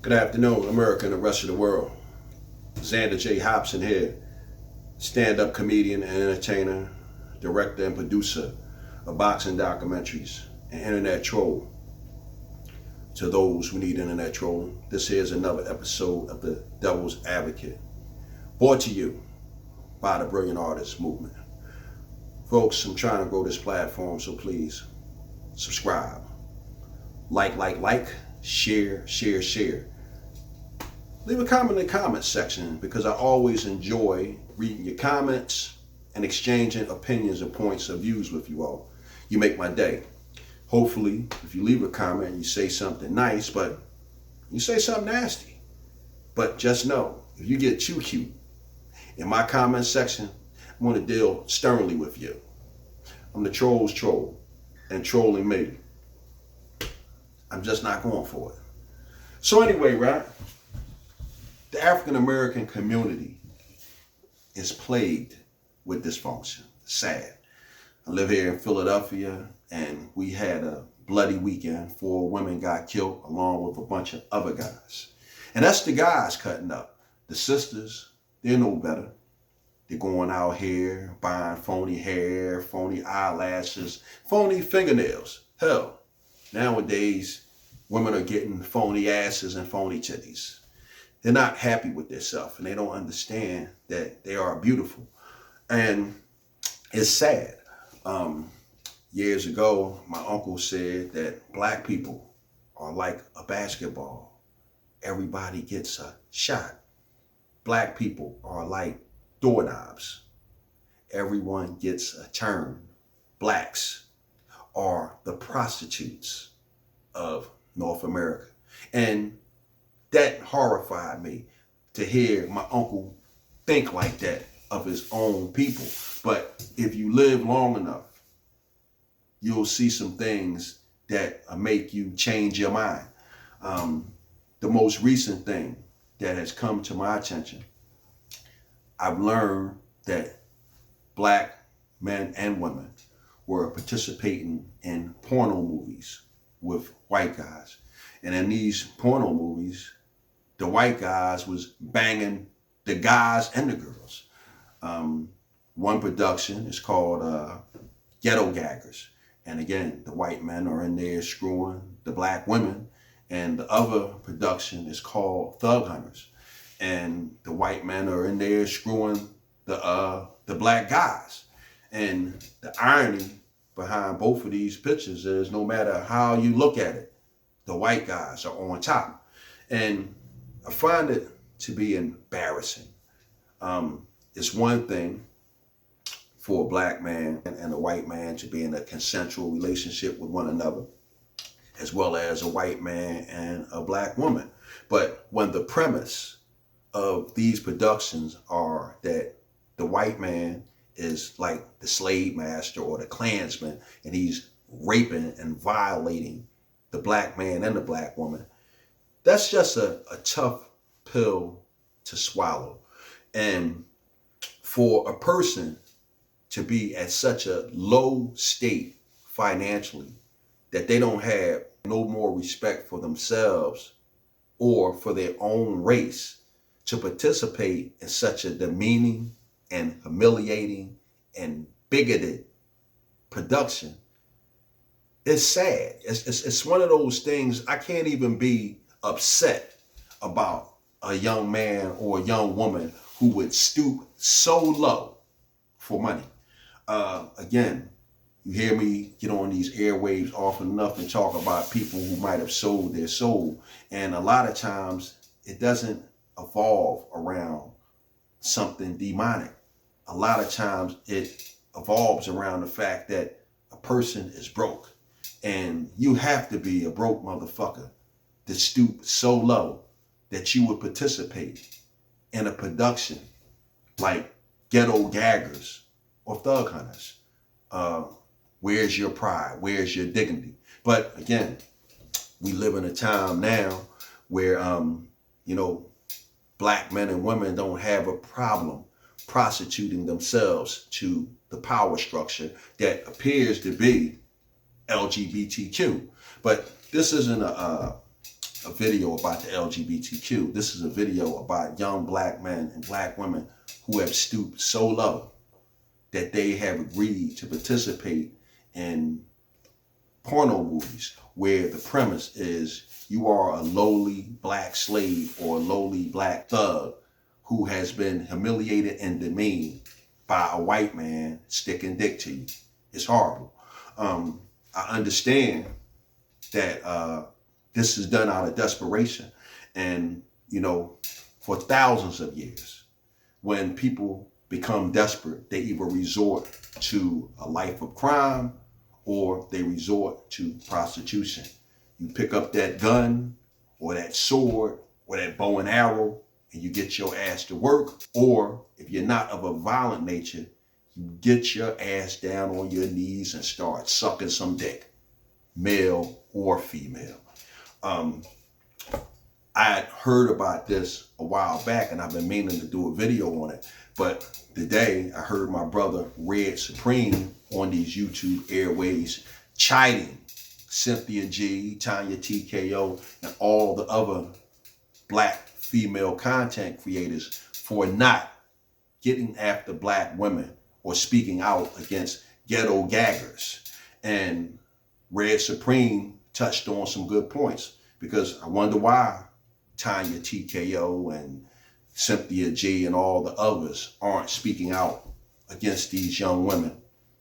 Good afternoon, America and the rest of the world. Xander J. Hobson here, stand-up comedian and entertainer, director and producer of boxing documentaries, and internet troll. To those who need internet trolling, this is another episode of the Devil's Advocate, brought to you by the Brilliant Artists Movement. Folks, I'm trying to grow this platform, so please subscribe, like, share. Leave a comment in the comments section because I always enjoy reading your comments and exchanging opinions and points of views with you all. You make my day. Hopefully, if you leave a comment, you say something nice, but you say something nasty. But just know, if you get too cute in my comment section, I'm going to deal sternly with you. I'm the troll's troll, and trolling me, I'm just not going for it. So anyway, right? The African American community is plagued with dysfunction. Sad. I live here in Philadelphia, and we had a bloody weekend. 4 women got killed along with a bunch of other guys. And that's the guys cutting up. The sisters, they know better. They're going out here buying phony hair, phony eyelashes, phony fingernails. Hell, nowadays, women are getting phony asses and phony titties. They're not happy with themselves, and they don't understand that they are beautiful. And it's sad. Years ago, my uncle said that black people are like a basketball. Everybody gets a shot. Black people are like doorknobs. Everyone gets a turn. Blacks are the prostitutes of North America. And that horrified me to hear my uncle think like that of his own people. But if you live long enough, you'll see some things that make you change your mind. The most recent thing that has come to my attention, I've learned that black men and women were participating in porno movies with white guys. And in these porno movies, the white guys was banging the guys and the girls. One production is called Ghetto Gaggers. And again, the white men are in there screwing the black women. And the other production is called Thug Hunters. And the white men are in there screwing the black guys. And the irony behind both of these pictures is no matter how you look at it, the white guys are on top. And I find it to be embarrassing. It's one thing for a black man and a white man to be in a consensual relationship with one another, as well as a white man and a black woman. But when the premise of these productions are that the white man is like the slave master or the Klansman, and he's raping and violating the black man and the black woman, that's just a tough pill to swallow. And for a person to be at such a low state financially that they don't have no more respect for themselves or for their own race to participate in such a demeaning and humiliating and bigoted production, it's sad. It's one of those things. I can't even be upset about a young man or a young woman who would stoop so low for money. Again, you hear me get on these airwaves often enough and talk about people who might have sold their soul. And a lot of times it doesn't evolve around something demonic. A lot of times it evolves around the fact that a person is broke. And you have to be a broke motherfucker to stoop so low that you would participate in a production like Ghetto Gaggers or Thug Hunters. Where's your pride? Where's your dignity? But again, we live in a time now where, black men and women don't have a problem prostituting themselves to the power structure that appears to be LGBTQ. But this isn't a a video about the LGBTQ. This is a video about young black men and black women who have stooped so low that they have agreed to participate in porno movies where the premise is you are a lowly black slave or a lowly black thug who has been humiliated and demeaned by a white man sticking dick to you. It's horrible. I understand that this is done out of desperation. And, you know, for thousands of years, when people become desperate, they either resort to a life of crime or they resort to prostitution. You pick up that gun or that sword or that bow and arrow and you get your ass to work. Or if you're not of a violent nature, you get your ass down on your knees and start sucking some dick, male or female. I had heard about this a while back and I've been meaning to do a video on it. But today I heard my brother Red Supreme on these YouTube airways chiding Cynthia G, Tanya TKO, and all the other black female content creators for not getting after black women or speaking out against ghetto gaggers. And Red Supreme touched on some good points, because I wonder why Tanya TKO and Cynthia G and all the others aren't speaking out against these young women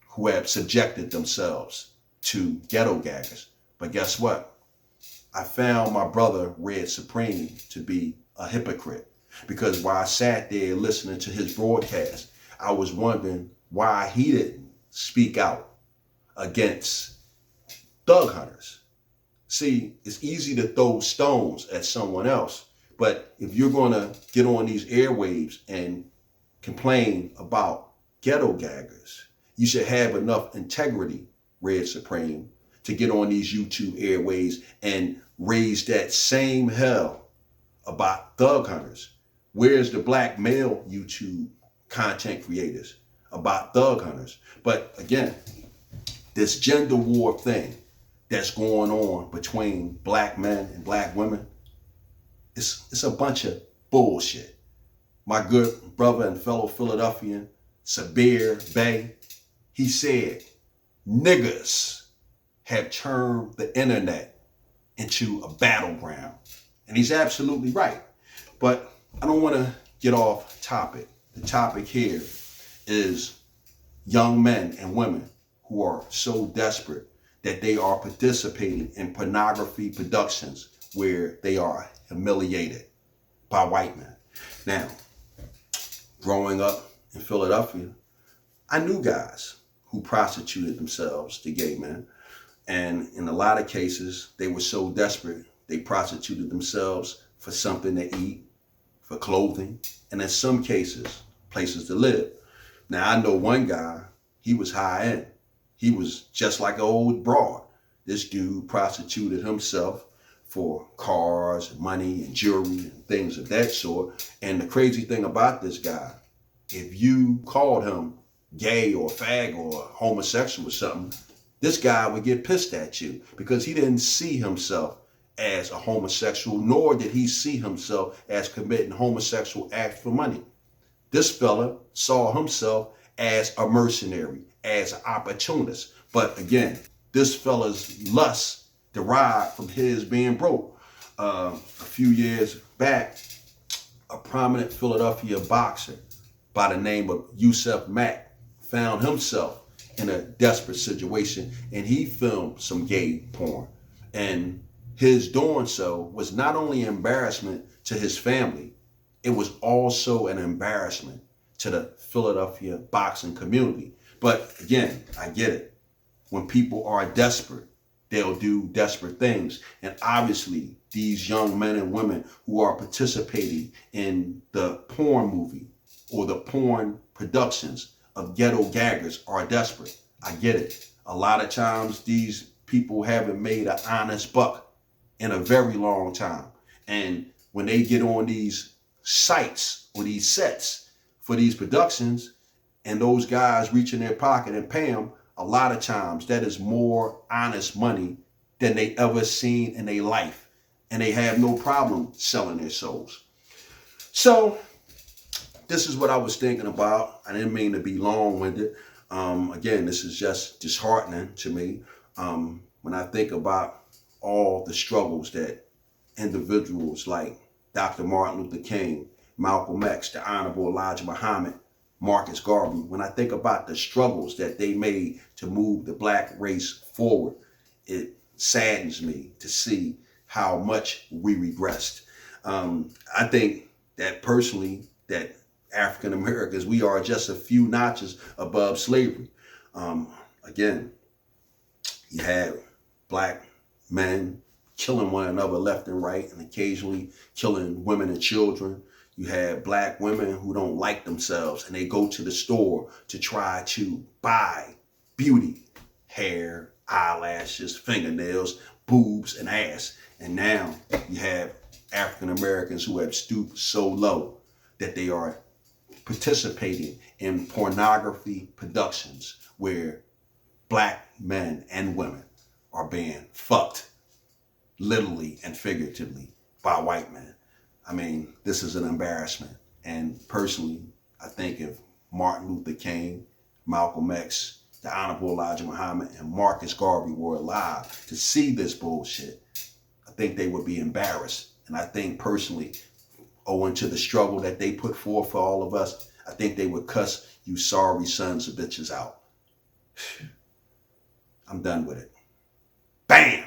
who have subjected themselves to ghetto gaggers. But guess what? I found my brother Red Supreme to be a hypocrite, because while I sat there listening to his broadcast, I was wondering why he didn't speak out against thug hunters. See, it's easy to throw stones at someone else, but if you're going to get on these airwaves and complain about ghetto gaggers, you should have enough integrity, Red Supreme, to get on these YouTube airways and raise that same hell about thug hunters. Where's the black male YouTube content creators about thug hunters? But again, this gender war thing that's going on between black men and black women, it's a bunch of bullshit. My good brother and fellow Philadelphian, Sabir Bey, he said, niggas have turned the internet into a battleground. And he's absolutely right. But I don't want to get off topic. The topic here is young men and women who are so desperate that they are participating in pornography productions where they are humiliated by white men. Now, growing up in Philadelphia, I knew guys who prostituted themselves to gay men. And in a lot of cases, they were so desperate, they prostituted themselves for something to eat, for clothing, and in some cases, places to live. Now, I know one guy, he was high end. He was just like an old broad. This dude prostituted himself for cars, money, and jewelry, and things of that sort. And the crazy thing about this guy, if you called him gay or fag or homosexual or something, this guy would get pissed at you, because he didn't see himself as a homosexual, nor did he see himself as committing homosexual acts for money. This fella saw himself as a mercenary, as an opportunist. But again, this fella's lust derived from his being broke. A few years back, a prominent Philadelphia boxer by the name of Yusef Mack found himself in a desperate situation, and he filmed some gay porn. And his doing so was not only embarrassment to his family, it was also an embarrassment to the Philadelphia boxing community. But again, I get it. When people are desperate, they'll do desperate things. And obviously, these young men and women who are participating in the porn movie or the porn productions of ghetto gaggers are desperate. I get it. A lot of times, these people haven't made an honest buck in a very long time. And when they get on these sites or these sets for these productions, and those guys reach in their pocket and pay them, a lot of times that is more honest money than they ever seen in their life. and they have no problem selling their souls. So this is what I was thinking about. I didn't mean to be long-winded. Again, this is just disheartening to me when I think about all the struggles that individuals like Dr. Martin Luther King, Malcolm X, the Honorable Elijah Muhammad, Marcus Garvey, when I think about the struggles that they made to move the black race forward, it saddens me to see how much we regressed. I think that personally, that African Americans, we are just a few notches above slavery. Again, you had black men killing one another left and right, and occasionally killing women and children. You had black women who don't like themselves, and they go to the store to try to buy beauty, hair, eyelashes, fingernails, boobs, and ass. And now you have African Americans who have stooped so low that they are participating in pornography productions where black men and women are being fucked, literally and figuratively, by white men. I mean, this is an embarrassment. And personally, I think if Martin Luther King, Malcolm X, the Honorable Elijah Muhammad, and Marcus Garvey were alive to see this bullshit, I think they would be embarrassed. And I think personally, owing to the struggle that they put forth for all of us, I think they would cuss you sorry sons of bitches out. I'm done with it. Bam!